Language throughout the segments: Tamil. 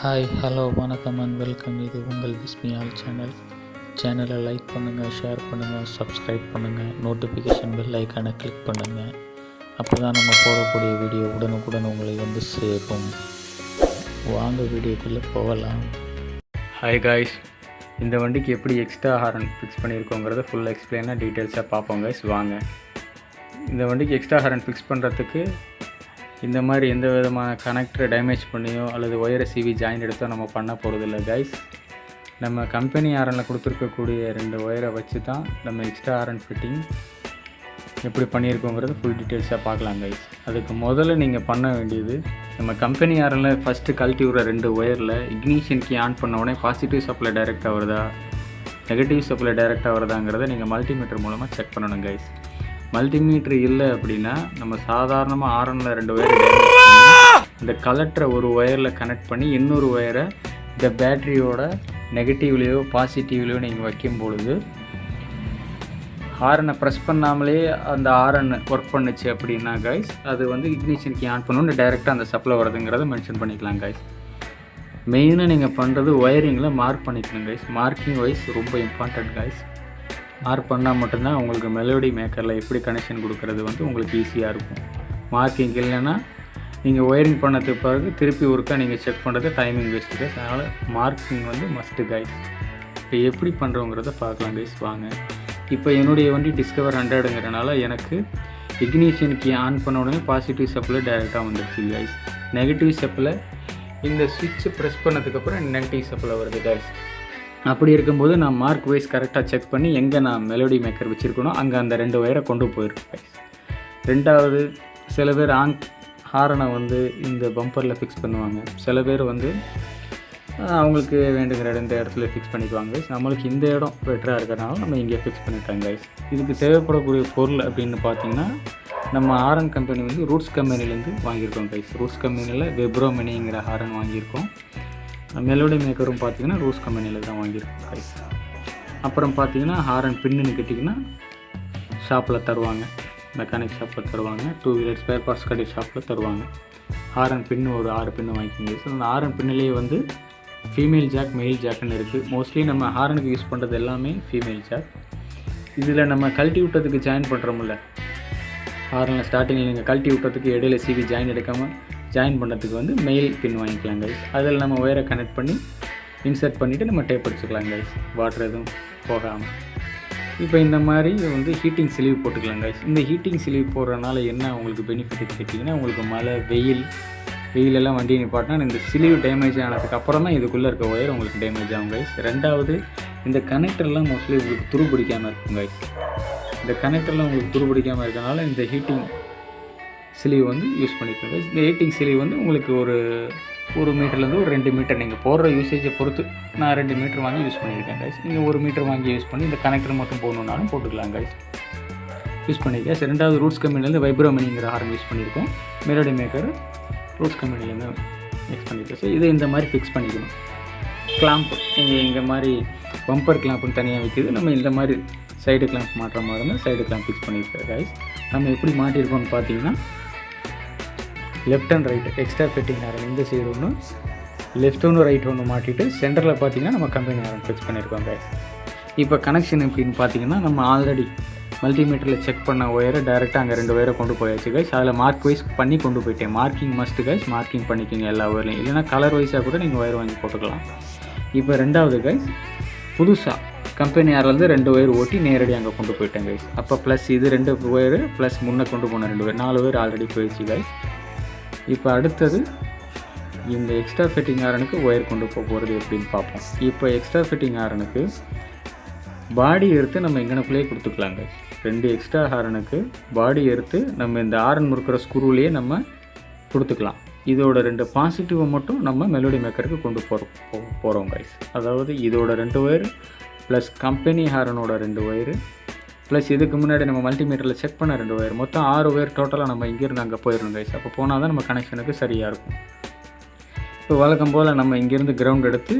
ஹாய் ஹலோ வணக்கம் அண்ட் வெல்கம். இது உங்கள் பிஸ்மி சேனலை லைக் பண்ணுங்கள், ஷேர் பண்ணுங்கள், சப்ஸ்கிரைப் பண்ணுங்கள், நோட்டிஃபிகேஷன் பெல் ஐக்கானை கிளிக் பண்ணுங்கள். அப்போ தான் நம்ம போடக்கூடிய வீடியோ உடனுக்குடன் உங்களை வந்து சேரும். வாங்க வீடியோக்குள்ளே போகலாம். ஹாய் காய்ஸ், இந்த வண்டிக்கு எப்படி எக்ஸ்ட்ரா ஹாரன் ஃபிக்ஸ் பண்ணியிருக்கோங்கிறத ஃபுல் எக்ஸ்பிளைனாக டீட்டெயில்ஸாக பார்ப்போம் காய்ஸ். வாங்க. இந்த வண்டிக்கு எக்ஸ்ட்ரா ஹாரன் ஃபிக்ஸ் பண்ணுறதுக்கு இந்த மாதிரி எந்த விதமான கனெக்டரை டேமேஜ் பண்ணியோ அல்லது ஒயரை சிவி ஜாயின் எடுத்தோ நம்ம பண்ண போகிறதில்ல கைஸ். நம்ம கம்பெனி ஆரனில் கொடுத்துருக்கக்கூடிய 2 ஒயரை வச்சு தான் நம்ம எக்ஸ்ட்ரா ஆரன் ஃபிட்டிங் எப்படி பண்ணியிருக்கோங்கிறது ஃபுல் டீட்டெயில்ஸாக பார்க்கலாம் கைஸ். அதுக்கு முதல்ல நீங்கள் பண்ண வேண்டியது, நம்ம கம்பெனி ஆரனில் ஃபஸ்ட்டு கழட்டி விடுற 2 ஒயரில் இக்னிஷன் கீ ஆன் பண்ண உடனே பாசிட்டிவ் சப்ளை டைரெக்டாக வருதா, நெகட்டிவ் சப்ளை டைரெக்டாக வருதாங்கிறத நீங்கள் மல்டிமீட்டர் மூலமாக செக் பண்ணணும் கைஸ். மல்டிமீட்ரு இல்லை அப்படின்னா நம்ம சாதாரணமாக ஆரனில் 2 ஒயர் டேமேஜ் பண்ணி இந்த கலெக்டரை ஒரு ஒயரில் கனெக்ட் பண்ணி இன்னொரு ஒயரை இந்த பேட்ரியோட நெகட்டிவ்லேயோ பாசிட்டிவ்லேயோ நீங்கள் வைக்கும் பொழுது ஹாரனை ப்ரெஸ் பண்ணாமலே அந்த ஹாரன் ஒர்க் பண்ணுச்சு அப்படின்னா கைஸ், அது வந்து இக்னிஷன் கீ ஆன் பண்ணணுன்னு டைரெக்டாக அந்த சப்ளை வருதுங்கிறத மென்ஷன் பண்ணிக்கலாம் கைஸ். மெயினாக நீங்கள் பண்ணுறது ஒயரிங்கில் மார்க் பண்ணிக்கணும் கைஸ். மார்க்கிங் வைஸ் ரொம்ப இம்பார்ட்டன்ட் கைஸ். மார்க் பண்ணால் மட்டும்தான் உங்களுக்கு மெலோடி மேக்கரில் எப்படி கனெக்ஷன் கொடுக்குறது வந்து உங்களுக்கு ஈஸியாக இருக்கும். மார்க்கிங் இல்லைன்னா நீங்கள் ஒயரிங் பண்ணதுக்கு பிறகு திருப்பி ஒருக்கா நீங்கள் செக் பண்ணுறது டைமிங் வேஸ்ட்டு கைஸ். அதனால் மார்க்கிங் வந்து மஸ்ட்டு கைஸ். இப்போ எப்படி பண்ணுறோங்கிறத பார்க்கலாம் கைஸ். வாங்க. இப்போ என்னுடைய வண்டி டிஸ்கவர் 100ங்கிறனால எனக்கு இக்னிஷன் கீ ஆன் பண்ண உடனே பாசிட்டிவ் சப்ளை டைரெக்டாக வந்துடுச்சு கைஸ். நெகட்டிவ் சப்ளை இந்த சுவிட்சை ப்ரெஸ் பண்ணதுக்கப்புறம் நெகட்டிவ் சப்ளை வருது கைஸ். அப்படி இருக்கும்போது நான் மார்க் வைஸ் கரெக்டாக செக் பண்ணி எங்கே நான் மெலோடி மேக்கர் வச்சுருக்கணும் அங்கே அந்த 2 ஒயரை கொண்டு போயிருக்கேன். ரெண்டாவது, சில பேர் ஹாரனை வந்து இந்த பம்பரில் ஃபிக்ஸ் பண்ணுவாங்க. சில பேர் வந்து அவங்களுக்கு வேண்டுங்கிற இந்த இடத்துல ஃபிக்ஸ் பண்ணிக்குவாங்க கைஸ். நம்மளுக்கு இந்த இடம் பெட்டராக இருக்கிறனால நம்ம இங்கே ஃபிக்ஸ் பண்ணிட்டாங்க கைஸ். இதுக்கு தேவைப்படக்கூடிய பொருள் அப்படின்னு பார்த்தீங்கன்னா, நம்ம ஹாரன் கம்பெனி வந்து ரூட்ஸ் கம்பெனிலேருந்து வாங்கியிருக்கோம் கைஸ். ரூட்ஸ் கம்பெனியில் வெப்ரோமினிங்கிற ஹாரன் வாங்கியிருக்கோம். மெலோடி மேக்கரும் பார்த்தீங்கன்னா ரூஸ் கம்பெனியில் தான் வாங்கியிருக்கோம் கைஸ். அப்புறம் பார்த்தீங்கன்னா ஹாரன் பின்னுன்னு கேட்டிங்கன்னா ஷாப்பில் தருவாங்க, மெக்கானிக் ஷாப்பில் தருவாங்க, 2 வீலர் ஸ்பேர் பார்ட்ஸ் கடை ஷாப்பில் தருவாங்க. ஹாரன் பின்னு ஒரு 6 பின்னு வாங்கிக்கோங்க. ஸோ அந்த ஹாரன் பின்னிலேயே வந்து ஃபீமேல் ஜாக், மெயில் ஜாக்குன்னு இருக்குது. மோஸ்ட்லி நம்ம ஹாரனுக்கு யூஸ் பண்ணுறது எல்லாமே ஃபீமேல் ஜாக். இதில் நம்ம கழட்டி விட்டதுக்கு ஜாயின் பண்ணுறோம்ல, ஹாரனில் ஸ்டார்டிங்கில் நீங்கள் கழட்டி விட்டதுக்கு இடையில சிவி ஜாயின் எடுக்காமல் ஜாயின் பண்ணுறதுக்கு வந்து மெயில் பின் வாங்கிக்கலாம் கைஸ். அதில் நம்ம ஒயரை கனெக்ட் பண்ணி இன்சர்ட் பண்ணிவிட்டு நம்ம டேப் அடிச்சுக்கலாம் கைஸ், வாட்டர் எதுவும் போகாமல். இப்போ இந்த மாதிரி வந்து ஹீட்டிங் ஸ்லீவ் போட்டுக்கலாம் கைஸ். இந்த ஹீட்டிங் ஸ்லீவ் போடுறதுனால என்ன உங்களுக்கு பெனிஃபிட் கேட்டிங்கன்னா, உங்களுக்கு மழை வெயிலெல்லாம் வண்டி நிப்பாட்டினா இந்த ஸ்லீவ் டேமேஜ் ஆனதுக்கு அப்புறம் தான் இதுக்குள்ளே இருக்க ஒயர் உங்களுக்கு டேமேஜ் ஆகும் கைஸ். ரெண்டாவது, இந்த கனெக்டர்லாம் மோஸ்ட்லி உங்களுக்கு துரு பிடிக்காமல் இருக்கும் கைஸ். இந்த கனெக்டர்லாம் உங்களுக்கு துரு பிடிக்காமல் இருக்கனால இந்த ஹீட்டிங் ஸ்லீவ் வந்து யூஸ் பண்ணிக்கோங்க. இந்த ஹீட்டிங் ஸ்லீவ் வந்து உங்களுக்கு ஒரு மீட்டர்லேருந்து ஒரு 2 மீட்டர் நீங்கள் போடுற யூசேஜை பொறுத்து நான் 2 மீட்டர் வாங்கி யூஸ் பண்ணியிருக்கேன் கைஸ். நீங்கள் 1 மீட்டர் வாங்கி யூஸ் பண்ணி இந்த கனெக்டர் மட்டும் போடணுன்னாலும் போட்டுக்கலாம் கைஸ், யூஸ் பண்ணியிருக்கேன். ரெண்டாவது, ரூட்ஸ் கம்பெனிலேருந்து வைப்ரோமினிங்கிற ஹாரன் யூஸ் பண்ணியிருக்கோம். மெலோடி மேக்கர் ரூட்ஸ் கம்பெனிலேருந்து மிக்ஸ் பண்ணியிருக்கேன். ஸோ இதை இந்த மாதிரி ஃபிக்ஸ் பண்ணிக்கணும். கிளாம்ப் நீங்கள் இங்கே மாதிரி பம்பர் கிளாம்ப்னு தனியாக விற்கிது. நம்ம இந்த மாதிரி சைடு கிளாம்ப் மாட்டுற மாதிரி இருந்தால் சைடு கிளாம்ப் ஃபிக்ஸ் பண்ணியிருக்கேன் கைஸ். நம்ம எப்படி மாட்டியிருக்கோம்னு பார்த்தீங்கன்னா, left and right extra fitting horn இந்த சைடு ஒன்று, லெஃப்ட் ஒன்று ரைட் ஒன்று மாட்டிட்டு சென்டரில் பார்த்தீங்கன்னா நம்ம கம்பெனி ஹாரன் ஃபிக்ஸ் பண்ணியிருக்கோம் கைஸ். இப்போ கனெக்ஷன் எப்படின்னு பார்த்தீங்கன்னா, நம்ம ஆல்ரெடி மல்டிமீட்டரில் செக் பண்ண ஒயரை டைரெக்டாக அங்கே 2 ஒயரை கொண்டு போயாச்சு கைஸ். அதில் மார்க் வைஸ் பண்ணி கொண்டு போயிட்டேன். மார்க்கிங் மஸ்ட்டு கைஸ், மார்க்கிங் பண்ணிக்கோங்க எல்லா ஒயர்லையும். இல்லைனா கலர் வைஸாக கூட நீங்கள் ஒயர் வாங்கி போட்டுக்கலாம். இப்போ ரெண்டாவது கைஸ், புதுசாக கம்பெனி ஹார்லேருந்து 2 ஒயர் ஓட்டி நேரடி அங்கே கொண்டு போயிட்டேன் கைஸ். அப்போ ப்ளஸ் இது 2 ஒயரு ப்ளஸ் முன்னே கொண்டு போன 2 ஒயர், 4 ஒயர் ஆல்ரெடி போயிடுச்சு கைஸ். இப்போ அடுத்தது இந்த எக்ஸ்ட்ரா ஃபிட்டிங் ஹாரனுக்கு ஒயர் கொண்டு போகிறது எப்படின்னு பார்ப்போம். இப்போ எக்ஸ்ட்ரா ஃபிட்டிங் ஹாரனுக்கு பாடி எடுத்து நம்ம எங்கனக்குள்ளேயே கொடுத்துக்கலாங்க. 2 எக்ஸ்ட்ரா ஹாரனுக்கு பாடி எடுத்து நம்ம இந்த ஹாரன் முறுக்கிற ஸ்க்ரூலேயே நம்ம கொடுத்துக்கலாம். இதோட 2 பாசிட்டிவை மட்டும் நம்ம மெலோடி மேக்கருக்கு கொண்டு போகிறோம் கைஸ். அதாவது இதோட 2 ஒயர் ப்ளஸ் கம்பெனி ஹாரனோட 2 ஒயரு ப்ளஸ் இதுக்கு முன்னாடி நம்ம மல்டிமீட்டரில் செக் பண்ண 2 ஒயர், மொத்தம் 6 ஒயர் டோட்டலாக நம்ம இங்கேருந்து அங்கே போயிடணும் கைஸ். அப்போ போனால் தான் நம்ம கனெக்ஷனுக்கு சரியாக இருக்கும். இப்போ வழக்கம் போல் நம்ம இங்கேருந்து கிரவுண்ட் எடுத்து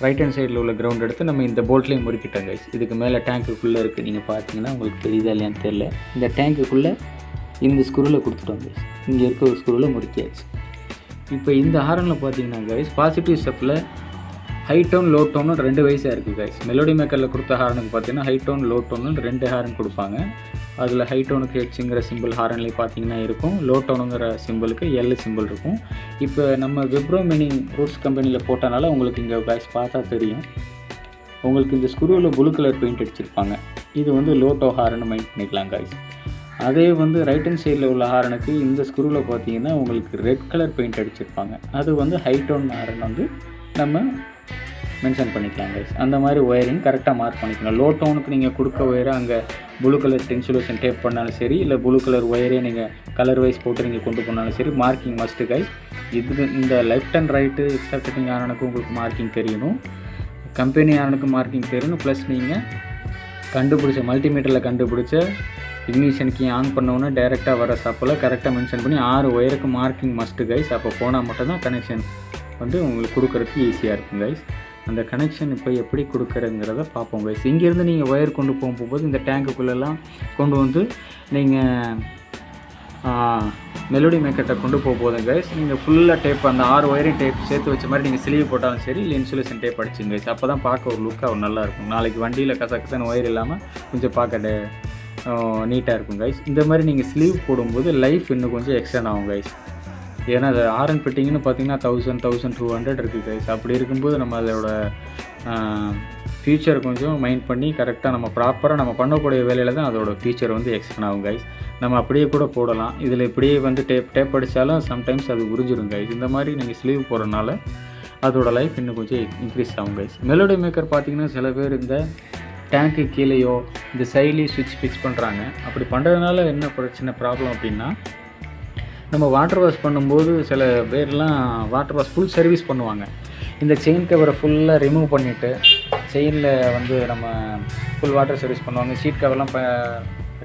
ரைட் ஹேண்ட் சைடில் உள்ள கிரவுண்ட் எடுத்து நம்ம இந்த போல்ட்லேயும் முறுக்கிட்டோம் கைஸ். இதுக்கு மேலே டேங்க்குள்ளே இருக்குது, நீங்கள் பார்த்தீங்கன்னா உங்களுக்கு தெரியுதா இல்லையான்னு தெரியல. இந்த டேங்க்குள்ளே இந்த ஸ்க்ரூவில் கொடுத்துட்டோம் கைஸ். இங்கே இருக்க ஒரு ஸ்க்ரூவில் முறுக்கியாச்சு. இப்போ இந்த ஹாரனில் பார்த்தீங்கன்னா கைஸ் பாசிட்டிவ் ஸ்டெப்பில் ஹை டோன் லோ டோன்னு 2 வயசாக இருக்குது கைஸ். மெலோடி மேக்கரில் கொடுத்த ஹாரனுக்கு பார்த்தீங்கன்னா ஹை டோன் லோ டோன்னு 2 ஹாரன் கொடுப்பாங்க. அதில் ஹை டோனுக்கு ஹெச்ங்கிற சிம்பிள் ஹாரன்லேயே பார்த்தீங்கன்னா இருக்கும், லோ டோனுங்கிற சிம்பிளுக்கு எல் சிம்பிள் இருக்கும். இப்போ நம்ம விப்ரோ மினி ரூட்ஸ் கம்பெனியில் போட்டனால உங்களுக்கு இங்கே கைஸ் பார்த்தா தெரியும். உங்களுக்கு இந்த ஸ்க்ரூவில் ப்ளூ கலர் பெயிண்ட் அடிச்சிருப்பாங்க. இது வந்து லோ டோ ஹாரன் மைண்ட் பண்ணிக்கலாம் கைஸ். அதே வந்து ரைட் ஹேண்ட் சைடில் உள்ள ஹாரனுக்கு இந்த ஸ்க்ரூவில் பார்த்தீங்கன்னா உங்களுக்கு ரெட் கலர் பெயிண்ட் அடிச்சிருப்பாங்க. அது வந்து ஹை டோன் ஹாரன் வந்து நம்ம மென்ஷன் பண்ணிக்கலாம் கைஸ். அந்த மாதிரி ஒயரிங் கரெக்டாக மார்க் பண்ணிக்கணும். லோ டோனுக்கு நீங்கள் கொடுக்க ஒயரை அங்கே ப்ளூ கலர் இன்சுலேஷன் டேப் பண்ணாலும் சரி, இல்லை ப்ளூ கலர் ஒயரே நீங்கள் கலர் வைஸ் போட்டு நீங்கள் கொண்டு போனாலும் சரி, மார்க்கிங் மஸ்ட்டு கைஸ். இது இந்த left and right extra cutting ஹாரனுக்கு உங்களுக்கு மார்க்கிங் தெரியணும், கம்பெனி ஹாரனுக்கு மார்க்கிங் தெரியணும். ப்ளஸ் நீங்கள் கண்டுபிடிச்ச மல்டிமீட்டரில் கண்டுபிடிச்ச இக்னிஷன் கீ ஆன் பண்ணோன்னே டைரெக்டாக வர சப்பில் கரெக்டாக மென்ஷன் பண்ணி 6 ஒயருக்கு மார்க்கிங் மஸ்ட்டு கைஸ். அப்போ போனால் மட்டும்தான் கனெக்ஷன் வந்து உங்களுக்கு கொடுக்குறதுக்கு ஈஸியாக இருக்கும் கைஸ். அந்த கனெக்ஷன் இப்போ எப்படி கொடுக்குறங்கிறத பார்ப்போம் கைஸ். இங்கேருந்து நீங்கள் ஒயர் கொண்டு போகும்போது இந்த டேங்குக்குள்ளெல்லாம் கொண்டு வந்து நீங்கள் மெலோடி மேக்கர்ட்டை கொண்டு போகும்போது கைஸ், நீங்கள் ஃபுல்லாக டேப் அந்த 6 ஒயரையும் டேப் சேர்த்து வச்ச மாதிரி நீங்கள் ஸ்லீவ் போட்டாலும் சரி, இல்லை இன்சுலேஷன் டேப் அடிச்சுங்க கைஸ். அப்போ தான் பார்க்க ஒரு லுக்காக நல்லாயிருக்கும். நாளைக்கு வண்டியில் கசகசன்னு ஒயர் இல்லாமல் கொஞ்சம் பார்க்க நீட்டாக இருக்கும் கைஸ். இந்த மாதிரி நீங்கள் ஸ்லீவ் போடும்போது லைஃப் இன்னும் கொஞ்சம் எக்ஸ்டெண்ட் ஆகும் கைஸ். ஏன்னா அது ஆரன் ஃபிட்டிங்னு பார்த்தீங்கன்னா 1200 இருக்குது கைஸ். அப்படி இருக்கும்போது நம்ம அதோட ஃபியூச்சர் கொஞ்சம் மைண்ட் பண்ணி கரெக்டாக நம்ம ப்ராப்பராக நம்ம பண்ணக்கூடிய வேலையில் தான் அதோட ஃபியூச்சர் வந்து எக்ஸ்டெண்ட் ஆகும் கைஸ். நம்ம அப்படியே கூட போடலாம். இதில் இப்படியே வந்து டேப் அடித்தாலும் சம்டைம்ஸ் அது உறிஞ்சிடும் கைஸ். இந்த மாதிரி நீங்கள் ஸ்லீவ் போடுறதுனால அதோட லைஃப் இன்னும் கொஞ்சம் இன்க்ரீஸ் ஆகும் கைஸ். மெலோடி மேக்கர் பார்த்தீங்கன்னா சில பேர் இந்த டேங்க்கு கீழேயோ இந்த சைட்லேயும் சுவிட்ச் ஃபிக்ஸ் பண்ணுறாங்க. அப்படி பண்ணுறதுனால என்ன பிரச்சனை ப்ராப்ளம் அப்படின்னா, நம்ம வாட்டர் வாஷ் பண்ணும்போது சில பேர்லாம் வாட்டர் வாஷ் ஃபுல் சர்வீஸ் பண்ணுவாங்க. இந்த செயின் கவரை ஃபுல்லாக ரிமூவ் பண்ணிவிட்டு செயினில் வந்து நம்ம ஃபுல் வாட்டர் சர்வீஸ் பண்ணுவாங்க. சீட் கவர்லாம்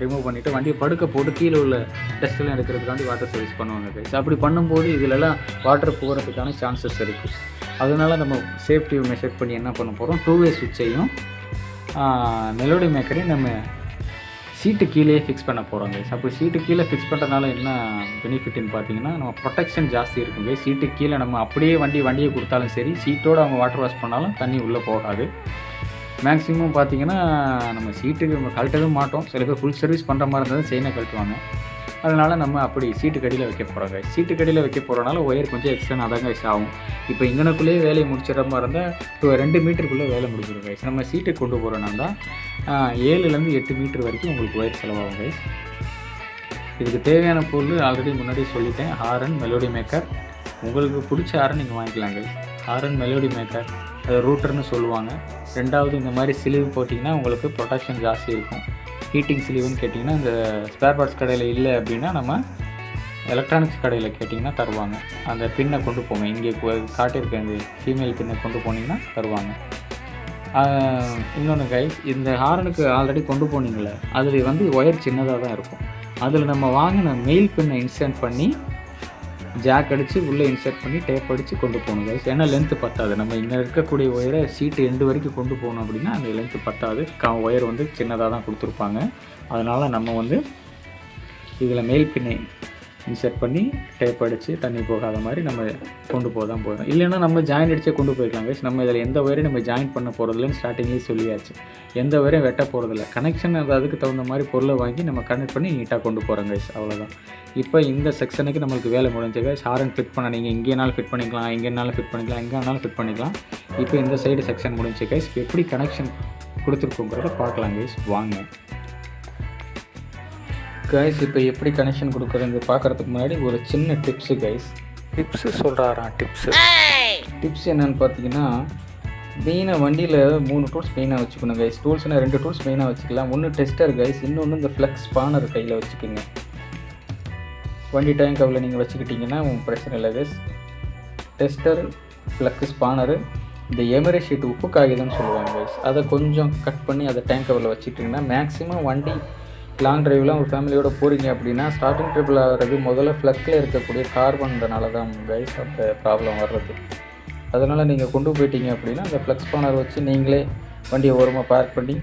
ரிமூவ் பண்ணிவிட்டு வண்டியை படுக்க போட்டு கீழே உள்ள டஸ்ட்டெல்லாம் எடுக்கிறதுக்காண்டி வாட்டர் சர்வீஸ் பண்ணுவாங்க கைஸ். அப்படி பண்ணும்போது இதிலெல்லாம் வாட்டர் போகிறதுக்கான சான்சஸ் இருக்குது. அதனால் நம்ம சேஃப்டி மெஷர் பண்ணி என்ன பண்ண போகிறோம், 2-வே சுவிட்சையும் மெலோடி மேக்கரையும் நம்ம சீட்டு கீழே ஃபிக்ஸ் பண்ண போகிறோம் கைஸ். அப்போ சீட்டு கீழே ஃபிக்ஸ் பண்ணுறதுனால என்ன பெனிஃபிட்னு பார்த்தீங்கன்னா, நம்ம ப்ரொடெக்ஷன் ஜாஸ்தி இருக்கும் கைஸ். சீட்டு கீழே நம்ம அப்படியே வண்டியை கொடுத்தாலும் சரி, சீட்டோடு அவங்க வாட்டர் வாஷ் பண்ணாலும் தண்ணி உள்ளே போகாது. மேக்ஸிமம் பார்த்தீங்கன்னா நம்ம சீட்டுக்கு நம்ம கழட்டவும் மாட்டோம். சில பேர் ஃபுல் சர்வீஸ் பண்ணுற மாதிரி இருந்தாலும் செயினை கழட்டுவாங்க. அதனால் நம்ம அப்படி சீட்டு கடியில் வைக்க போகிறோம் கைஸ். சீட்டு கடியில் வைக்க போகிறனால ஒயர் கொஞ்சம் எக்ஸ்டெண்ட் அதான் கைஸ் ஆகும். இப்போ இங்கனக்குள்ளேயே வேலையை முடிச்சிடற மாதிரி இருந்தால் 2 மீட்டருக்குள்ளே வேலை முடிஞ்சிடும் கைஸ். நம்ம சீட்டுக்கு கொண்டு போகிறோன்னா 7லேருந்து 8 மீட்டர் வரைக்கும் உங்களுக்கு ஒயர் செலவாகும் கைஸ். இதுக்கு தேவையான பொருள் ஆல்ரெடி முன்னாடி சொல்லிட்டேன். Horn, melody maker. உங்களுக்கு பிடிச்ச ஹாரன் நீங்கள் வாங்கிக்கலாம் கைஸ். ஹாரன், மெலோடி மேக்கர், அது ரூட்டர்னு சொல்லுவாங்க. 2வது இந்த மாதிரி ஸ்லீவ் போட்டிங்கன்னா உங்களுக்கு ப்ரொடெக்ஷன் ஜாஸ்தி இருக்கும். ஹீட்டிங் ஸ்லீவுன்னு கேட்டிங்கன்னா இந்த ஸ்பேர் பார்ட்ஸ் கடையில் இல்லை அப்படின்னா நம்ம எலக்ட்ரானிக்ஸ் கடையில் கேட்டிங்கன்னா தருவாங்க. அந்த பின்னை கொண்டு போங்க, இங்கே காட்டியிருக்க இந்த ஃபீமேல் பின்னை கொண்டு போனீங்கன்னா தருவாங்க. இன்னொன்று கைஸ், இந்த ஹாரனுக்கு ஆல்ரெடி கொண்டு போனீங்களே அதில் வந்து ஒயர் சின்னதாக தான் இருக்கும். அதில் நம்ம வாங்கின மெயில் பின்னை இன்சர்ட் பண்ணி ஜாக் அடித்து உள்ளே இன்சர்ட் பண்ணி டேப் அடித்து கொண்டு போகணும் கைஸ். ஏன்னா லென்த்து பத்தாது. நம்ம இங்கே இருக்கக்கூடிய ஒயரை சீட்டு எண்டு வரைக்கும் கொண்டு போகணும் அப்படின்னா அந்த லென்த்து பத்தாது. ஒயர் வந்து சின்னதாக தான் கொடுத்துருப்பாங்க. அதனால் நம்ம வந்து இதில் மேல் பின்னை இன்சர்ட் பண்ணி டேப் அடித்து தண்ணி போகாத மாதிரி நம்ம கொண்டு போக தான் போகிறோம். இல்லைன்னா நம்ம ஜாயின் அடித்தே கொண்டு போய்க்கலாம் கைஸ். நம்ம இதில் எந்த ஒயரையும் நம்ம ஜாயின் பண்ண போகிறதில்லன்னு ஸ்டார்டிங்லேயே சொல்லியாச்சு. எந்த ஒயரையும் வெட்ட போகிறதில்ல. கனெக்ஷன் அதுக்கு தகுந்த மாதிரி பொருளை வாங்கி நம்ம கனெக்ட் பண்ணி நீட்டாக கொண்டு போகிறோம் கைஸ். அவ்வளோதான். இப்போ இந்த செக்ஷனுக்கு நம்மளுக்கு வேலை முடிஞ்ச கைஸ். ஹாரன் ஃபிட் பண்ண நீங்கள் எங்கேனாலும் ஃபிட் பண்ணிக்கலாம், எங்கேனாலும் ஃபிட் பண்ணிக்கலாம், எங்கே வேணாலும் ஃபிட் பண்ணிக்கலாம். இப்போ இந்த சைடு செக்ஷன் முடிஞ்ச கைஸ். எப்படி கனெக்ஷன் கொடுத்துருக்கோங்கிறத பார்க்கலாம் கைஸ். வாங்க கைஸ், இப்போ எப்படி கனெக்ஷன் கொடுக்குறது பார்க்குறதுக்கு முன்னாடி ஒரு சின்ன டிப்ஸு கைஸ். டிப்ஸு சொல்கிறாராம். டிப்ஸ் என்னென்னு பார்த்தீங்கன்னா, மெயினாக வண்டியில் 3 டூல்ஸ் மெயினாக வச்சுக்கணும் கைஸ். டூல்ஸ்னால் 2 டூல்ஸ் மெயினாக வச்சுக்கலாம். ஒன்று டெஸ்டர் கைஸ், இன்னொன்று இந்த ஃப்ளெக்ஸ் ஸ்பானர் கையில் வச்சுக்கோங்க. வண்டி டேங்க் கவரில் நீங்கள் வச்சுக்கிட்டிங்கன்னா உங்களுக்கு பிரச்சனை இல்லை கைஸ். டெஸ்டர், ஃப்ளெக்ஸ் ஸ்பானரு, இந்த எமரி ஷீட் உப்பு காகிதம்னு சொல்லுவாங்க கைஸ். அதை கொஞ்சம் கட் பண்ணி அதை டேங்க் கவரில் வச்சுக்கிட்டிங்கன்னா மேக்ஸிமம் வண்டி லாங் ட்ரைவ்லாம் ஒரு ஃபேமிலியோடு போகிறீங்க அப்படின்னா ஸ்டார்டிங் ட்ரிப்பில் ஆகிறது முதல்ல ஃப்ளக்கில் இருக்கக்கூடிய கார்பன்றனால தான் கைஸ் அந்த ப்ராப்ளம் வர்றது. அதனால் நீங்கள் கொண்டு போயிட்டீங்க அப்படின்னா அந்த ஃப்ளக்ஸ் ஸ்பானர் வச்சு நீங்களே வண்டியை ஓரமாக பார்க் பண்ணி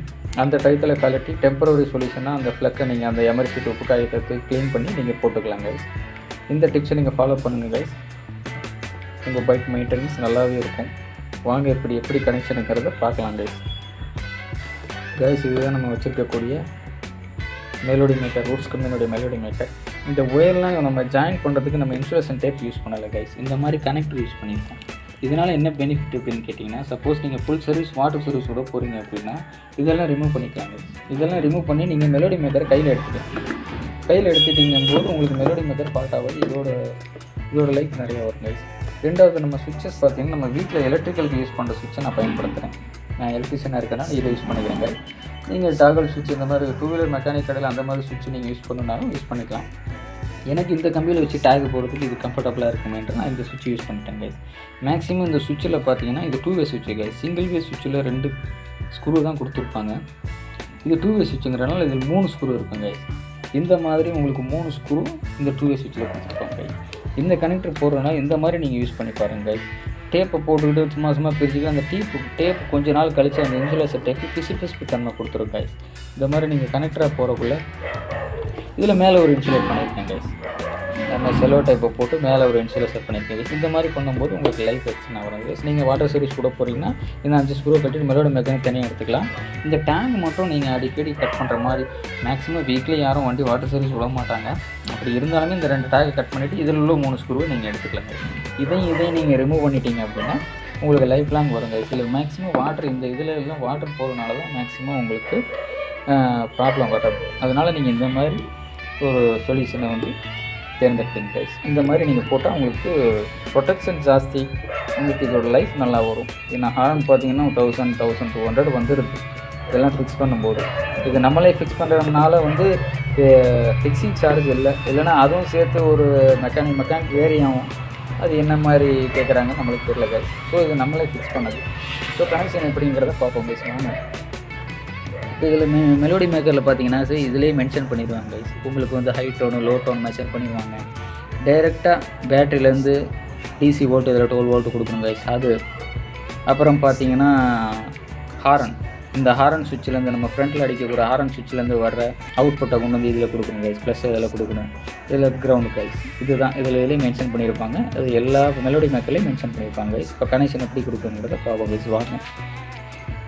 அந்த டயத்தில் கலட்டி டெம்பரரி சொல்யூஷனாக அந்த ஃப்ளக்கை நீங்கள் அந்த எமர்ஜென்சி உப்பு காயத்தை க்ளீன் பண்ணி நீங்கள் போட்டுக்கலாம் கைஸ். இந்த டிப்ஸை நீங்கள் ஃபாலோ பண்ணுங்கள் கைஸ். உங்கள் பைக் மெயின்டெனன்ஸ் நல்லாவே இருக்கும். வாங்க எப்படி கனெக்ஷனுங்கிறத பார்க்கலாம் கைஸ். இதுதான் நம்ம வச்சுருக்கக்கூடிய மெலோடி மேக்கர், ரூட்ஸ் கம்பெனியோடைய மெலோடி மேக்கர். இந்த ஒயர்லாம் நம்ம ஜாயின் பண்ணுறதுக்கு நம்ம இன்சுலேஷன் டேப் யூஸ் பண்ணலை கைஸ். இந்த மாதிரி கனெக்டர் யூஸ் பண்ணியிருக்கோம். இதனால் என்ன பெனிஃபிட் அப்படின்னு கேட்டிங்கன்னா, சப்போஸ் நீங்கள் ஃபுல் சர்வீஸ் வாட்டர் சர்வீஸ் கூட போகிறீங்க அப்படின்னா இதெல்லாம் ரிமூவ் பண்ணிக்கலாங்க. இதெல்லாம் ரிமூவ் பண்ணி நீங்கள் மெலோடி மேக்கரை கையில் எடுத்துக்கிட்டிங்கும் போது உங்களுக்கு மெலோடி மேக்கர் ஃபால்ட் ஆகாது. இதோட லைஃப் நிறையா வரும் கைஸ். ரெண்டாவது நம்ம சுவிட்சஸ் பார்த்திங்கன்னா, நம்ம வீட்டில் எலக்ட்ரிக்கலுக்கு யூஸ் பண்ணுற சுவிட்சை நான் பயன்படுத்துகிறேன். நான் எலக்ட்ரிஷியனாக இருக்கேன்னா இதை யூஸ் பண்ணிக்கிறேங்க. நீங்கள் டாகல் சுவிட்ச் இந்த மாதிரி 2 வீலர் மெக்கானிக் கடையில் அந்த மாதிரி சுவிட்ச் நீங்கள் யூஸ் பண்ணணுன்னாலும் யூஸ் பண்ணிக்கலாம். எனக்கு இந்த கம்பியில் வச்சு டேக் போடுறதுக்கு இது கம்ஃபர்டபுளாக இருக்குமேன்ட்டு நான் இந்த சுவிட்ச் யூஸ் பண்ணிட்டேன் கைஸ். மேக்ஸிமம் இந்த சுவிட்சில் பார்த்தீங்கன்னா இது 2 வே சுவிட்ச் கைஸ். சிங்கிள் வே சுவிட்சில் 2 ஸ்க்ரூ தான் கொடுத்துருப்பாங்க. இது 2 வே சுவிட்சுங்கிறனால இதில் 3 ஸ்க்ரூ இருக்கும் கைஸ். இந்த மாதிரி உங்களுக்கு 3 ஸ்க்ரூ இந்த 2 வே சுவிட்சில் கொடுத்துருப்பாங்க கைஸ். இந்த கனெக்டர் போடுறதுனால இந்த மாதிரி நீங்கள் யூஸ் பண்ணி பாருங்கள் கைஸ். டேப்பை போட்டுக்கிட்டு சும்மா பிரிச்சுக்கிட்டு அந்த டேப் கொஞ்ச நாள் கழித்து அந்த இன்சுலேஷன் டேப்பு பிசு தன்மை கொடுத்துரும் கைஸ். இந்த மாதிரி நீங்கள் கனெக்டராக போகிறக்குள்ள இதில் மேலே ஒரு இன்சுலேட் பண்ணியிருக்கேன் கைஸ். நம்ம செலோ டைப்பை போட்டு மேலே ஒரு இன்சுலேஷன் பண்ணியிருக்கேன் கைஸ். இந்த மாதிரி பண்ணும்போது உங்களுக்கு லைஃப் எக்ஸ்டன் வரும் கைஸ். நீங்கள் வாட்டர் சர்வீஸ் கூட போகிறீங்கன்னா இந்த 5 ஸ்க்ரூ கட்டிட்டு மெலோடி மெக்கானிக் தனியாக எடுத்துக்கலாம். இந்த டேங்க் மட்டும் நீங்கள் அடிக்கடி கட் பண்ணுற மாதிரி, மேக்ஸிமம் வீக்லி யாரும் வண்டி வாட்டர் சர்வீஸ் விட மாட்டாங்க. அப்படி இருந்தாலுமே இந்த 2 டேங்கை கட் பண்ணிவிட்டு இதில் உள்ள 3 ஸ்க்ரூவை நீங்கள் எடுத்துக்கலாம் கைஸ். இதையும் நீங்கள் ரிமூவ் பண்ணிட்டீங்க அப்படின்னா உங்களுக்கு லைஃப் லாங் வரும் கைஸ். இதில் மேக்ஸிமம் வாட்டர் இந்த இதில் எல்லாம் வாட்டர் போகிறதுனால தான் மேக்ஸிமம் உங்களுக்கு ப்ராப்ளம் வராது. அதனால் நீங்கள் இந்த மாதிரி ஒரு சொல்யூஷனை தேர்ந்தெடுத்துங்க கைஸ். இந்த மாதிரி நீங்கள் போட்டால் உங்களுக்கு ப்ரொடெக்ஷன் ஜாஸ்தி, உங்களுக்கு இதோட லைஃப் நல்லா வரும். ஏன்னா ஹார்ன் பார்த்தீங்கன்னா 1200 வந்துடுது இதெல்லாம் ஃபிக்ஸ் பண்ணும்போது. இது நம்மளே ஃபிக்ஸ் பண்ணுறதுனால ஃபிக்ஸிங் சார்ஜ் இல்லைன்னா அதுவும் சேர்த்து ஒரு மெக்கானிக் வேரி ஆகும். அது என்ன மாதிரி கேட்குறாங்க நம்மளுக்கு தெரியல கைஸ். ஸோ இது நம்மளே ஃபிக்ஸ் பண்ணது. ஸோ கனெக்ஷன் எப்படிங்கிறத பார்ப்போம் கைஸ். வாங்க. இதில் மெலோடி மேக்கரில் பார்த்தீங்கன்னா இதிலே மென்ஷன் பண்ணிடுவாங்க கைஸ். உங்களுக்கு high tone low tone mention பண்ணிடுவாங்க. டைரெக்டாக பேட்டரியிலேருந்து டிசி வோல்ட் இதில் 12 வோல்ட் கொடுக்கணும் கைஸ். அது அப்புறம் பார்த்தீங்கன்னா ஹாரன், இந்த ஹாரன் சுவிட்சிலேருந்து நம்ம ஃப்ரண்ட்டில் அடிக்கக்கூடிய ஹாரன் சுவிட்சிலேருந்து வர்ற அவுட்புட்டை கொண்டு இதில் கொடுக்கணும் கைஸ். ப்ளஸ் இதில் கொடுக்கணும். இதில் கிரவுண்டு கைஸ். இதுதான் இதில் மென்ஷன் பண்ணியிருப்பாங்க. அது எல்லா மெலோடி மேக்கர்லேயும் மென்ஷன் பண்ணியிருப்பாங்க கைஸ். இப்போ கனெக்ஷன் எப்படி கொடுக்கணுங்கிறத பார்ப்போம் கைஸ். வாங்க.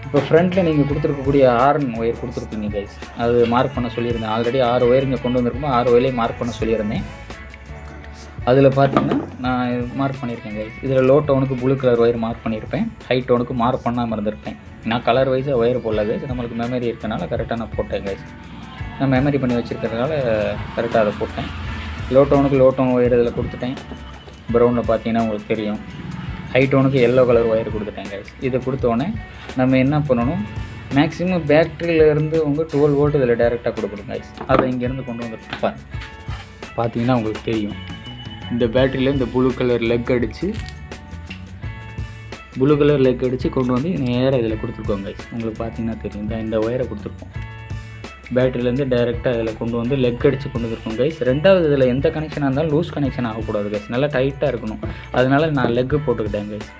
இப்போ ஃப்ரண்ட்டில் நீங்கள் கொடுத்துருக்கக்கூடிய ஹாரன் ஒயர் கொடுத்துருப்பீங்க கைஸ். அது மார்க் பண்ண சொல்லியிருந்தேன். ஆல்ரெடி 6 ஒயருங்க கொண்டு வந்திருக்கோம். 6 ஒயர்லேயும் மார்க் பண்ண சொல்லியிருந்தேன். அதில் பார்த்தீங்கன்னா நான் மார்க் பண்ணியிருக்கேன் கைஸ். இதில் லோ டோனுக்கு ப்ளூ கலர் ஒயர் மார்க் பண்ணியிருப்பேன். ஹை டோனுக்கு மார்க் பண்ணாமல் இருந்திருப்பேன். நான் கலர் வைஸாக ஒயர் போடல கைஸ். நம்மளுக்கு மெமரி இருக்கனால கரெக்டாக நான் போட்டேன் கைஸ். நான் மெமரி பண்ணி வச்சுருக்கிறதுனால கரெக்டாக அதை போட்டேன். லோ டோனுக்கு லோ டோன் ஒயர் இதில் கொடுத்துட்டேன். ப்ரௌனில் பார்த்தீங்கன்னா உங்களுக்கு தெரியும். ஹை டோனுக்கு எல்லோ கலர் ஒயர் கொடுத்துட்டேன் கைஸ். இதை கொடுத்தோடனே நம்ம என்ன பண்ணணும், மேக்ஸிமம் பேட்டரியிலேருந்து 12 வோல்ட் இதில் டைரெக்டாக கொடுக்கணும் கைஸ். அதை இங்கேருந்து கொண்டு வந்துருப்பார். பார்த்தீங்கன்னா உங்களுக்கு தெரியும். இந்த பேட்டரியில் இந்த ப்ளூ கலர் லெக் அடித்து கொண்டு வந்து நேராக இதில் கொடுத்துருக்கோம் கைஸ். உங்களுக்கு பார்த்தீங்கன்னா தெரியும். இந்த ஒயரை கொடுத்துருக்கோம். பேட்டரியிலேருந்து டைரெக்டாக இதில் கொண்டு வந்து லெக் அடித்து கொண்டு வந்துருக்கோம் கைஸ். ரெண்டாவது இதில் எந்த கனெக்ஷனாக இருந்தாலும் லூஸ் கனெக்ஷன் ஆகக்கூடாது கைஸ். நல்லா டைட்டாக இருக்கணும். அதனால் நான் லெக்கு போட்டுக்கிட்டேன் கைஸ்.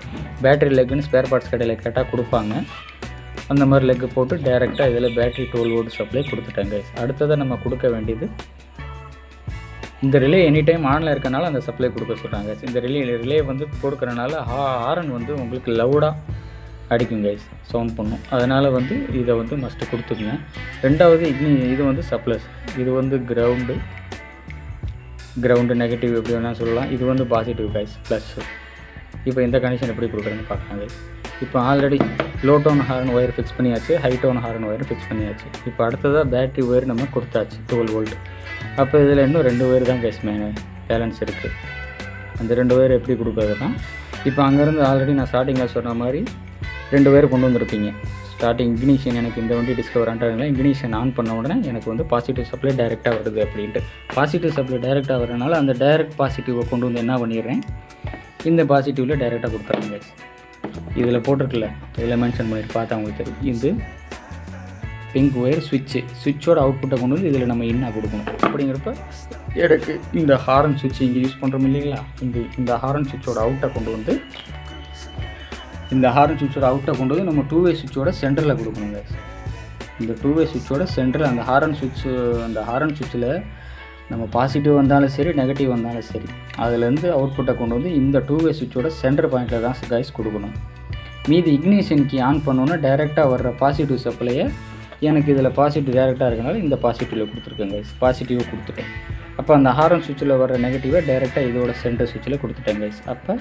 பேட்டரி லெக்குன்னு ஸ்பேர் பார்ட்ஸ் கடையில் கேட்டால் கொடுப்பாங்க. அந்த மாதிரி லெக்கு போட்டு டைரெக்டாக இதில் பேட்டரி 12 வோல்ட் சப்ளை கொடுத்துட்டேன் கைஸ். அடுத்ததை நம்ம கொடுக்க வேண்டியது, இந்த ரிலே எனி டைம் ஆனில் இருக்கனால அந்த சப்ளை கொடுக்க சொல்கிறாங்க கைஸ். இந்த ரிலே கொடுக்குறனால ஹாரன் உங்களுக்கு லவுடாக அடிக்கும் கைஸ், சவுண்ட் பண்ணும். அதனால் இதை மஸ்ட்டு கொடுத்துக்குங்க. ரெண்டாவது இது சப்ளஸ், இது கிரவுண்டு நெகட்டிவ் எப்படி வேணால் சொல்லலாம். இது பாசிட்டிவ் கைஸ், ப்ளஸ். இப்போ இந்த கனெக்ஷன் எப்படி கொடுக்குறதுன்னு பார்க்கலாம் கைஸ். இப்போ already low tone horn wire fix பண்ணியாச்சு, high tone horn wire fix பண்ணியாச்சு. இப்போ அடுத்ததாக பேட்டரி ஒயர் நம்ம கொடுத்தாச்சு 12 வோல்ட். அப்போ இதில் இன்னும் 2 ஒயர் தான் கைஸ் பேலன்ஸ் இருக்குது. அந்த 2 ஒயர் எப்படி கொடுக்குறதுனா, இப்போ அங்கேருந்து ஆல்ரெடி நான் ஸ்டார்டிங்கில் சொன்ன மாதிரி 2 ஒயர் கொண்டு வந்திருப்பீங்க. ஸ்டார்டிங் இக்னிஷன் எனக்கு இந்த வண்டி டிஸ்கவர் ஆனதுனால இக்னிஷன் ஆன் பண்ண உடனே எனக்கு பாசிட்டிவ் சப்ளை டைரெக்டாக வருது அப்படின்ட்டு. பாசிட்டிவ் சப்ளை டைரெக்டாக வரனால அந்த டைரெக்ட் பாசிட்டிவை கொண்டு வந்து என்ன பண்ணிடுறேன், இந்த பாசிட்டிவில் டைரெக்டாக கொடுத்துறேன் கைஸ். இதில் போட்டிருக்குல்ல, இதில் மென்ஷன் பண்ணிட்டு பார்த்தா உங்களுக்கு தெரியும். இது பிங்க் ஒயர் சுவிட்சோட அவுட்புட்டை கொண்டு வந்து இதில் நம்ம என்ன கொடுக்கணும் அப்படிங்கிறப்ப எனக்கு இந்த ஹாரன் சுவிட்ச் இங்கே யூஸ் பண்ணுறோம் இல்லைங்களா, இந்த ஹாரன் சுவிட்சோட அவுட்டை கொண்டு வந்து நம்ம 2 வே சுவிட்சோட சென்டரில் கொடுக்கணும் கைஸ். இந்த 2 வே சுவிட்சோட சென்டரில் அந்த ஹாரன் சுவிட்சில் நம்ம பாசிட்டிவ் வந்தாலும் சரி நெகட்டிவ் வந்தாலும் சரி அதுலேருந்து அவுட்புட்டை கொண்டு வந்து இந்த 2-வே சுவிட்சோட சென்டர் பாயிண்டில் தான் கைஸ் கொடுக்கணும். மீதி இக்னிஷன் கீ ஆன் பண்ணோன்னா டைரெக்டாக வர்ற பாசிட்டிவ் சப்ளையை எனக்கு இதில் பாசிட்டிவ் டைரெக்டாக இருக்கனால இந்த பாசிட்டிவில் கொடுத்துருக்கேன் கைஸ், பாசிட்டிவாக கொடுத்துட்டேன். அப்போ அந்த ஹாரன் சுவிட்சில் வர நெகட்டிவை டைரெக்டாக இதோட சென்டர் சுவிட்சில் கொடுத்துட்டேன் கைஸ். அப்போ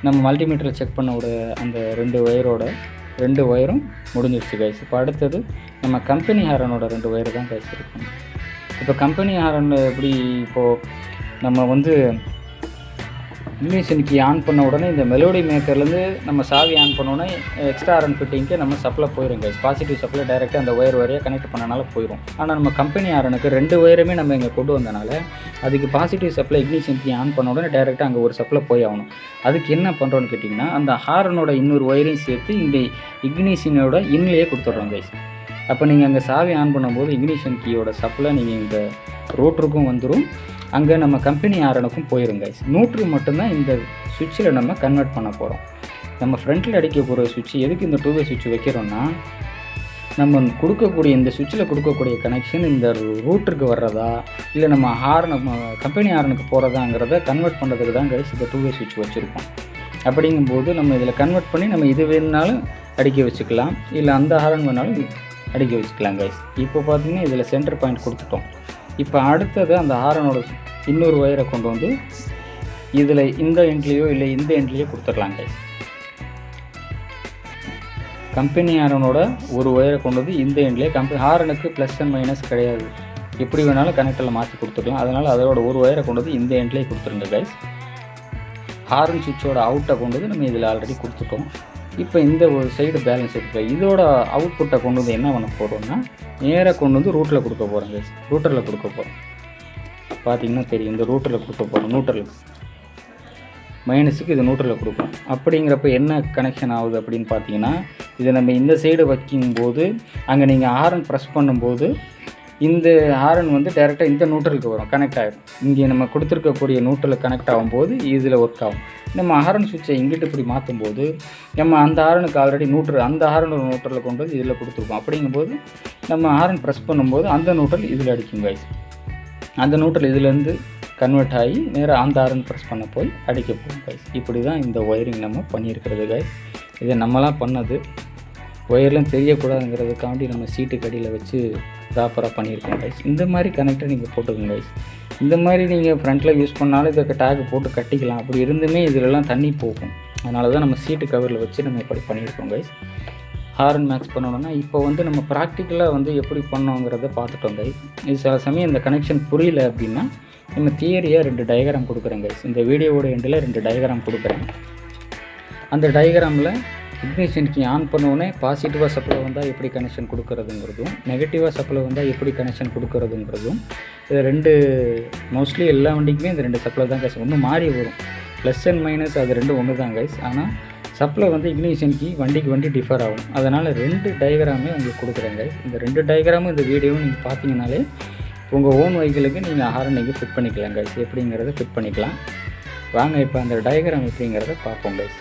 நம்ம மல்டிமீட்டரில் செக் பண்ண அந்த 2 ஒயரும் முடிஞ்சிடுச்சு கைஸ். இப்போ அடுத்தது நம்ம கம்பெனி ஹாரனோட 2 ஒயர் தான் கைஸ் இருக்கும். இப்போ கம்பெனி ஹாரன் எப்படி இப்போது நம்ம வந்து இக்னிஷன் கீ ஆன் பண்ண உடனே இந்த மெலோடி மேக்கர்லேருந்து நம்ம சாவி ஆன் பண்ணோன்னே எக்ஸ்ட்ரா ஹாரன் ஃபிட்டிங்க்கு நம்ம சப்ளை போயிடும் கைஸ். பாசிட்டிவ் சப்ளை டைரெக்டாக அந்த ஒயர் வரையாக கனெக்ட் பண்ணனால போயிடும். ஆனால் நம்ம கம்பெனி ஹாரனுக்கு 2 ஒயருமே நம்ம இங்கே கொண்டு வந்தனால அதுக்கு positive supply ignition key on பண்ண உடனே டைரெக்டாக அங்கே ஒரு சப்ளை போய் ஆகணும். அதுக்கு என்ன பண்ணுறோன்னு கேட்டிங்கன்னா அந்த ஹாரனோட இன்னொரு ஒயரையும் சேர்த்து இந்த இக்னிஷனோட இன்லேயே கொடுத்துட்றோம் கைஸ். அப்போ நீங்கள் அங்கே சாவி ஆன் பண்ணும்போது இக்னிஷன் கீயோட சப்ளை நீங்கள் இந்த ரோட்டருக்கும் வந்துடும், அங்கே நம்ம கம்பெனி ஹாரனுக்கும் போயிடும் கைஸ். நியூட்ரு மட்டும்தான் இந்த சுவிட்சில் நம்ம கன்வெர்ட் பண்ண போகிறோம். நம்ம ஃப்ரண்ட்டில் அடிக்க போகிற சுவிட்ச் எதுக்கு இந்த 2-வே சுவிட்ச் வைக்கிறோன்னா நம்ம கொடுக்கக்கூடிய இந்த சுவிட்சில் கொடுக்கக்கூடிய கனெக்ஷன் இந்த ரூட்டருக்கு வர்றதா இல்லை நம்ம கம்பெனி ஹாரனுக்கு போகிறதாங்கிறத கன்வெர்ட் பண்ணுறதுக்கு தான் கைஸ் இந்த 2-வே சுவிட்ச் வச்சுருக்கோம். அப்படிங்கும்போது நம்ம இதில் கன்வெர்ட் பண்ணி நம்ம இது வேணுனாலும் அடிக்க வச்சுக்கலாம், இல்லை அந்த ஹாரன் வேணாலும் அடிக்க வச்சுக்கலாம் கைஸ். இப்போ பார்த்தீங்கன்னா இதில் சென்டர் பாயிண்ட் கொடுத்துட்டோம். இப்போ அடுத்தது அந்த ஹாரனோட இன்னொரு ஒயரை கொண்டு வந்து இதில் இந்த எண்ட்லேயோ இல்லை இந்த எண்ட்லேயோ கொடுத்துடலாம் கைஸ். கம்பெனி ஹாரனோட ஒரு ஒயரை கொண்டு வந்து இந்த எண்ட்லேயே ஹாரனுக்கு ப்ளஸ் அண்ட் மைனஸ் கிடையாது, எப்படி வேணாலும் கனெக்டரில் மாற்றி கொடுத்துக்கலாம். அதனால் அதோட ஒரு ஒயரை கொண்டு வந்து இந்த எண்ட்லேயே கொடுத்துருங்க கைஸ். ஹாரன் சுவிட்சோட அவுட்டை கொண்டு வந்து நம்ம இதில் ஆல்ரெடி கொடுத்துட்டோம். இப்போ இந்த ஒரு சைடு பேலன்ஸ் இருக்குது. இதோட அவுட்புட்டை கொண்டு வந்து என்ன பண்ண போகிறோம்னா நேராக கொண்டு வந்து ரூட்டில் கொடுக்க போகிறோம் கைஸ். ரூட்டரில் கொடுக்க போகிறோம். பார்த்திங்கன்னா தெரியும், இந்த ரூட்டரில் கொடுக்க போகிறோம். நியூட்ரல் மைனஸுக்கு இது நியூட்ரலில் கொடுக்கும். அப்படிங்கிறப்ப என்ன கனெக்ஷன் ஆகுது அப்படின்னு பார்த்தீங்கன்னா இதை நம்ம இந்த சைடு வைக்கும்போது அங்கே நீங்கள் ஹாரன் ப்ரெஸ் பண்ணும்போது இந்த ஹாரன் வந்து டைரெக்டாக இந்த நியூட்ரலுக்கு வரும், கனெக்ட் ஆகிடும். இங்கே நம்ம கொடுத்துருக்கக்கூடிய நியூட்ரலில் கனெக்ட் ஆகும்போது இதில் ஒர்க் ஆகும். நம்ம ஹாரன் சுவிட்சை இங்கிட்டு இப்படி மாற்றும்போது நம்ம அந்த ஹாரனுக்கு ஆல்ரெடி அந்த ஹாரனோட நியூட்ரலில் கொண்டு வந்து இதில் கொடுத்துருக்கோம். அப்படிங்கும்போது நம்ம ஹாரன் ப்ரெஸ் பண்ணும்போது அந்த நியூட்ரல் இதில் அடிக்கும் கைஸ். அந்த நியூட்ரல் இதுலேருந்து கன்வெர்ட் ஆகி நேராக அந்த ஹாரன் ப்ரெஸ் பண்ண போய் அடிக்க போகும் கைஸ். இப்படி தான் இந்த ஒயரிங் நம்ம பண்ணியிருக்கிறது கைஸ். இதை நம்மளாம் பண்ணது, ஒயர்லாம் தெரியக்கூடாதுங்கிறதுக்காண்டி நம்ம சீட்டு கடியில் வச்சு ப்ராப்பராக பண்ணியிருக்கோம் கைஸ். இந்த மாதிரி கனெக்டர் நீங்கள் போட்டுக்கோங்க கைஸ். இந்த மாதிரி நீங்கள் ஃப்ரண்ட்டில் யூஸ் பண்ணாலும் இதுக்கு டேக் போட்டு கட்டிக்கலாம். அப்படி இருந்துமே இதிலெல்லாம் தண்ணி போகும். அதனால தான் நம்ம சீட்டு கவரில் வச்சு நம்ம இப்படி பண்ணியிருக்கோம் கைஸ். ஹாரன் மேக்ஸ் பண்ணணும்னா இப்போ வந்து நம்ம ப்ராக்டிக்கலாக வந்து எப்படி பண்ணோங்கிறத பார்த்துட்டோம் கைஸ். இது சில சமயம் இந்த கனெக்ஷன் புரியல அப்படின்னா நம்ம தியரியாக 2 டயக்ராம் கொடுக்குறேன் கைஸ். இந்த வீடியோவோட எண்டில் 2 டயக்ராம் கொடுக்குறேன். அந்த டயக்ராமில் இக்னிஷன் கீ ஆன் பண்ணோடனே பாசிட்டிவாக சப்ளை வந்தால் எப்படி கனெக்ஷன் கொடுக்குறதுங்கிறதும் நெகட்டிவாக சப்ளை வந்தால் எப்படி கனெக்ஷன் கொடுக்குறதுங்கிறதும் இது 2 மோஸ்ட்லி எல்லா வண்டிக்குமே இந்த 2 சப்ளை தான் கைஸ். ஒன்று மாறி வரும், ப்ளஸ் அண்ட் மைனஸ் அது 2 ஒன்று தான் கைஸ். ஆனால் சப்ளை வந்து இக்னிஷன் கீ வண்டிக்கு வண்டி டிஃபர் ஆகும். அதனால் 2 டயக்ராமே உங்களுக்கு கொடுக்குறேன் கைஸ். இந்த 2 டயக்ராமும் இந்த வீடியோவும் நீங்கள் பார்த்தீங்கனாலே உங்கள் ஓன் வெஹிக்கிளுக்கு நீங்கள் ஹாரன் நீங்கள் ஃபிட் பண்ணிக்கலாம் கைஸ். எப்படிங்கிறத ஃபிட் பண்ணிக்கலாம். வாங்க இப்போ அந்த டயக்ராம் எப்படிங்கிறத பார்ப்போம் கைஸ்.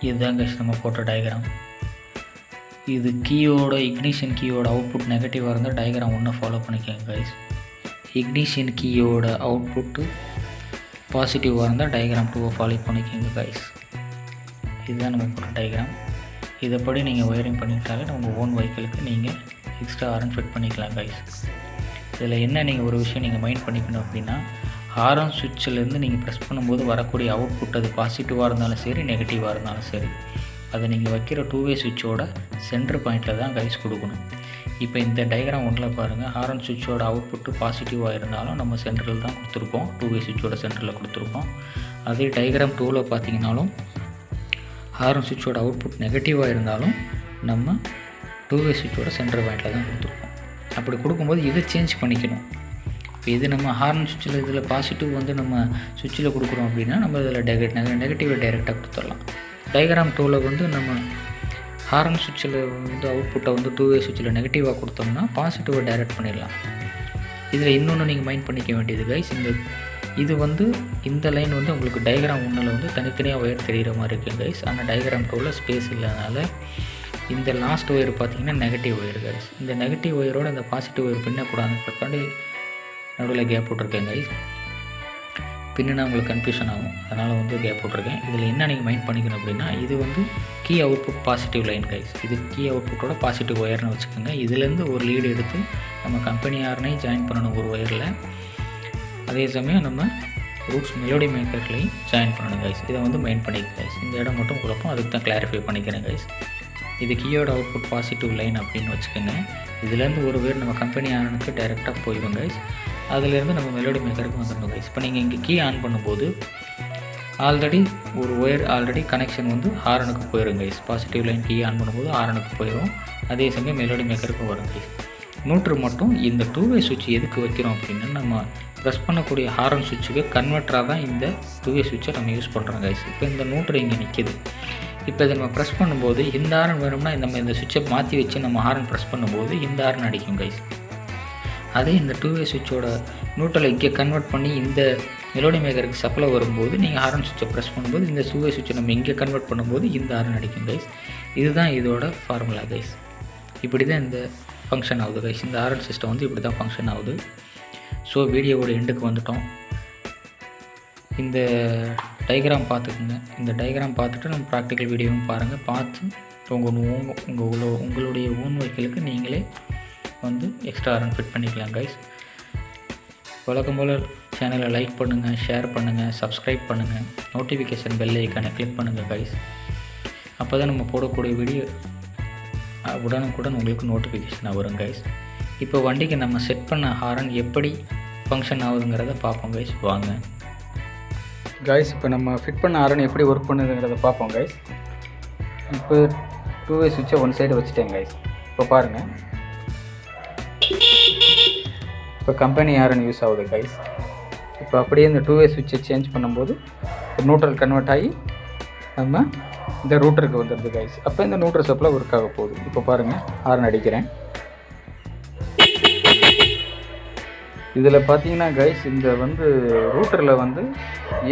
இதுதான் கைஸ் நம்ம போட்ட டயக்ராம். இது இக்னிஷன் கீயோட அவுட்புட் நெகட்டிவாக இருந்தால் டயக்ராம் 1 ஃபாலோ பண்ணிக்கோங்க கைஸ். இக்னிஷன் கீயோட அவுட்புட்டு பாசிட்டிவாக இருந்தால் டயக்ராம் 2 ஃபாலோ பண்ணிக்கோங்க கைஸ். இதுதான் நம்ம போட்ட டயக்ராம். இதைப்படி நீங்கள் ஒயரிங் பண்ணிக்கிட்டாலே நம்ம ஓன் வெஹிக்கிளுக்கு நீங்கள் எக்ஸ்ட்ரா ஹாரன் ஃபிட் பண்ணிக்கலாம் கைஸ். இதில் என்ன நீங்கள் ஒரு விஷயம் நீங்கள் மைண்ட் பண்ணிக்கணும் அப்படின்னா ஹாரன் சுவிட்சிலேருந்து நீங்கள் ப்ரெஸ் பண்ணும்போது வரக்கூடிய அவுட்புட் அது பாசிட்டிவாக இருந்தாலும் சரி நெகட்டிவாக இருந்தாலும் சரி அதை நீங்கள் வைக்கிற 2-வே சுவிட்சோட சென்டர் பாயிண்டில் தான் கைஸ் கொடுக்கணும். இப்போ இந்த டயக்ராம் 1 பாருங்கள், ஹாரன் சுவிட்சோட அவுட்புட்டு பாசிட்டிவாக இருந்தாலும் நம்ம சென்டரில் தான் கொடுத்துருப்போம், 2-வே சுவிட்சோட சென்டரில் கொடுத்துருப்போம். அதே டயக்ராம் 2ல் பார்த்தீங்கன்னாலும் ஹாரன் சுவிட்சோட அவுட்புட் நெகட்டிவாக இருந்தாலும் நம்ம 2-வே சுவிட்சோட சென்டர் பாயிண்டில் தான் கொடுத்துருப்போம். அப்படி கொடுக்கும்போது இதை சேஞ்ச் பண்ணிக்கணும். இப்போ இது நம்ம ஹாரன் சுவிட்சில் இதில் பாசிட்டிவ் வந்து நம்ம சுவிட்சில் கொடுக்குறோம் அப்படின்னா நம்ம இதில் நெகட்டிவை டைரெக்டாக கொடுத்துடலாம். டயக்ராம் 2ல் வந்து நம்ம ஹாரன் சுவிட்சில் வந்து அவுட்புட்டை வந்து 2-வே சுவிட்சில் நெகட்டிவாக கொடுத்தோம்னா பாசிட்டிவை டைரெக்ட் பண்ணிடலாம். இதில் இன்னொன்று நீங்கள் மைண்ட் பண்ணிக்க வேண்டியது கைஸ், இது வந்து இந்த லைன் வந்து உங்களுக்கு டயக்ராம் 1ல் வந்து தனித்தனியாக ஒயர் தெரிகிற மாதிரி இருக்குது கைஸ். ஆனால் டயக்ராம் 2ல் ஸ்பேஸ் இல்லாதனால இந்த லாஸ்ட் ஒயர் பார்த்திங்கன்னா நெகட்டிவ் ஒயர் கைஸ். இந்த நெகட்டிவ் ஒயரோட இந்த பாசிட்டிவ் ஒயர் பின்னக்கூடாதுன்றதுக்காண்டி நடுவில் கேப் விட்ருக்கேன் கைஸ். பின்னா உங்களுக்கு கன்ஃபியூஷன் ஆகும், அதனால் வந்து கேப் விட்ருக்கேன். இதில் என்ன நீங்கள் மைண்ட் பண்ணிக்கணும் அப்படின்னா, இது வந்து key output positive line guys. இது கீ அவுட்புட்டோட பாசிட்டிவ் ஒயர்னு வச்சுக்கோங்க. இதுலேருந்து ஒரு லீடு எடுத்து நம்ம கம்பெனி ஆர்னை ஜாயின் பண்ணணும் ஒரு ஒயரில். அதே சமயம் நம்ம ரூட்ஸ் மெலோடி மேக்கர்லையும் ஜாயின் பண்ணணும் கைஸ். இதை வந்து மைண்ட் பண்ணிக்க கைஸ். இந்த இடம் மட்டும் குழப்பம், அதுக்கு தான் கிளாரிஃபை பண்ணிக்கிறேன் கைஸ். இது கீயோட அவுட்புட் பாசிட்டிவ் லைன் அப்படின்னு வச்சுக்கோங்க. இதுலேருந்து ஒரு வேர் நம்ம கம்பெனி ஆனுக்கு டைரெக்டாக போயிடும் கைஸ். அதிலேருந்து நம்ம மெலோடி மேக்கருக்கு வந்துடணும் கைஸ். இப்போ நீங்கள் இங்கே கீ ஆன் பண்ணும்போது ஆல்ரெடி ஒரு ஒயர் ஆல்ரெடி கனெக்ஷன் வந்து ஹாரனுக்கு போயிடும் guys. Positive line key on பண்ணும்போது ஹாரனுக்கு போயிடும். அதே சமயம் மெலோடி மேக்கருக்கு வரும் கைஸ். நியூட்ரு மட்டும் இந்த 2-வே சுவிட்ச் எதுக்கு வைக்கிறோம் அப்படின்னா, நம்ம ப்ரெஸ் பண்ணக்கூடிய ஹாரன் சுவிட்சுக்கு கன்வெர்ட்டராக தான் இந்த 2-வே சுவிட்சை நம்ம யூஸ் பண்ணுறோம் கைஸ். இப்போ இந்த நியூட்ரு இங்கே நிற்கிது. இப்போ இதை நம்ம ப்ரெஸ் பண்ணும்போது இந்த ஹாரன் வேணும்னா நம்ம இந்த சுவிட்சை மாற்றி வச்சு நம்ம ஹாரன் ப்ரெஸ் பண்ணும்போது இந்த ஹாரன் அடிக்கும் கைஸ். அதே இந்த 2-வே சுவிட்சோட நியூட்ரலை இங்கே கன்வெர்ட் பண்ணி இந்த மெலோடி மேக்கருக்கு சப்ளை வரும்போது நீங்கள் ஹாரன் சுவிட்சை ப்ரெஸ் பண்ணும்போது இந்த 2-வே சுவிட்சை நம்ம இங்கே கன்வெர்ட் பண்ணும்போது இந்த ஹாரன் அடிக்கும் கைஸ். இதுதான் இதோட ஃபார்முலா கைஸ். இப்படி தான் இந்த ஃபங்க்ஷன் ஆகுது கைஸ். இந்த ஹாரன் சிஸ்டம் வந்து இப்படி தான் ஃபங்க்ஷன் ஆகுது. ஸோ வீடியோவோட எண்டுக்கு வந்துட்டோம். இந்த டயக்ராம் பார்த்துக்குங்க. இந்த டயக்ராம் பார்த்துட்டு நம்ம ப்ராக்டிக்கல் வீடியோவும் பாருங்கள். பார்த்து உங்களுடைய ஓன் வெஹிக்கிளுக்கு நீங்களே வந்து எக்ஸ்ட்ரா ஹாரன் ஃபிட் பண்ணிக்கலாம் கைஸ். வழக்கம் போல் சேனலை லைக் பண்ணுங்கள், ஷேர் பண்ணுங்கள், சப்ஸ்கிரைப் பண்ணுங்கள், நோட்டிஃபிகேஷன் பெல் ஐக்கானை கிளிக் பண்ணுங்கள் கைஸ். அப்போ தான் நம்ம போடக்கூடிய வீடியோ உடனுக்குடன் உங்களுக்கு நோட்டிஃபிகேஷனாக வரும் கைஸ். இப்போ வண்டிக்கு நம்ம செட் பண்ண ஹாரன் எப்படி ஃபங்க்ஷன் ஆகுதுங்கிறத பார்ப்போம் கைஸ். வாங்க கைஸ், இப்போ நம்ம ஃபிட் பண்ண ஹாரன் எப்படி ஒர்க் பண்ணுதுங்கிறத பார்ப்போம் கைஸ். இப்போ 2-வே சுவிட்சை ஒன் சைடு வச்சுட்டேன் கைஸ். இப்போ பாருங்கள், இப்போ கம்பெனி ஹாரன் யூஸ் ஆகுது கைஸ். இப்போ அப்படியே இந்த 2-வே சுவிட்சை சேஞ்ச் பண்ணும்போது நியூட்ரல் கன்வெர்ட் ஆகி நம்ம இந்த ரூட்டருக்கு வந்துடுது கைஸ். அப்போ இந்த நியூட்ரல் சப்ளை ஒர்க் ஆக போகுது. இப்போ பாருங்கள், ஹாரன் அடிக்கிறேன். இதில் பார்த்தீங்கன்னா கைஸ், இந்த வந்து ரூட்டரில் வந்து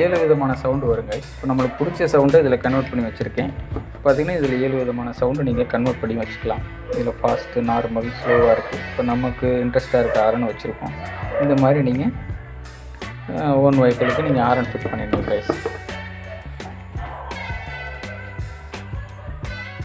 7 விதமான சவுண்டு வரும் கைஸ். இப்போ நம்மளுக்கு பிடிச்ச சவுண்டை இதில் கன்வெர்ட் பண்ணி வச்சுருக்கேன். பார்த்தீங்கன்னா இதில் 7 விதமான சவுண்டு நீங்கள் கன்வெர்ட் பண்ணி வச்சுக்கலாம். இதில் ஃபாஸ்ட்டு, நார்மல், ஸ்லோவாக இருக்குது. இப்போ நமக்கு இன்ட்ரெஸ்ட்டாக இருக்க ஹாரன் வச்சுருக்கோம். இந்த மாதிரி நீங்கள் ஓன் வெஹிக்கிளுக்கு நீங்கள் ஹாரன் ஃபிட் பண்ணிடணும் கைஸ்.